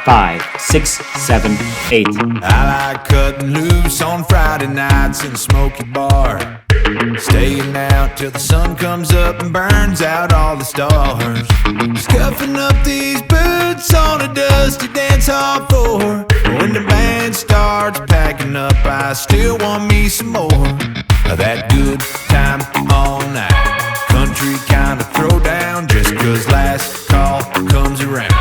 5, 6, 7, 8. I like cutting loose on Friday nights in a smoky bar, staying out till the sun comes up and burns out all the stars. Scuffing up these boots on a dusty dance hall floor. When the band starts packing up, I still want me some more of that good time all night. Country kind of throwdown, just 'cause last call comes around.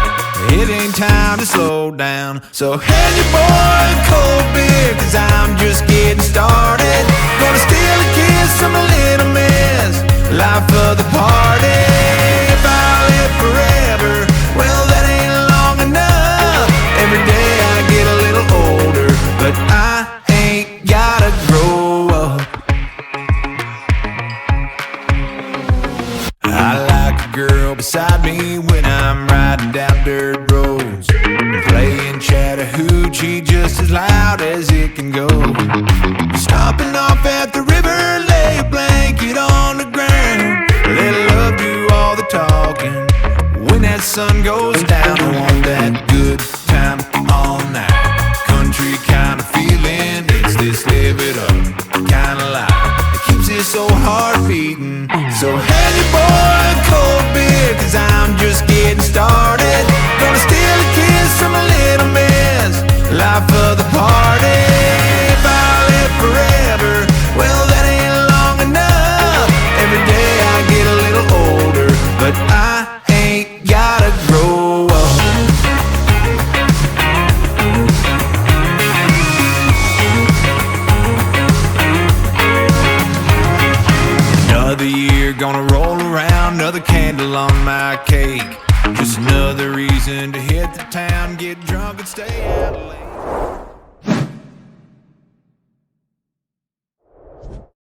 It ain't time to slow down, so hand your boy a cold beer, 'cause I'm just getting started. Gonna steal a kiss from a little miss, life of the party. If I live forever, well that ain't long enough. Every day I get a little older, but I ain't gotta grow up. I like a girl beside me when I'm riding down dirt roads, playing Chattahoochee just as loud as it can go. Stopping off at the river, lay a blanket on the ground, let love do all the talking. When that sun goes down, I want that good time all night. Country kind of feeling, it's this live it up kind of life that keeps this old heart beating. So hand your boy a cold beer, 'cause I'm just getting started. Gonna steal a kiss from a little miss, life of the party. If I live forever, well that ain't long enough. Every day I get a little older, but I ain't gotta grow up. Another year gonna roll around, another candle on my cake. Just another reason to hit the town, get drunk and stay out late.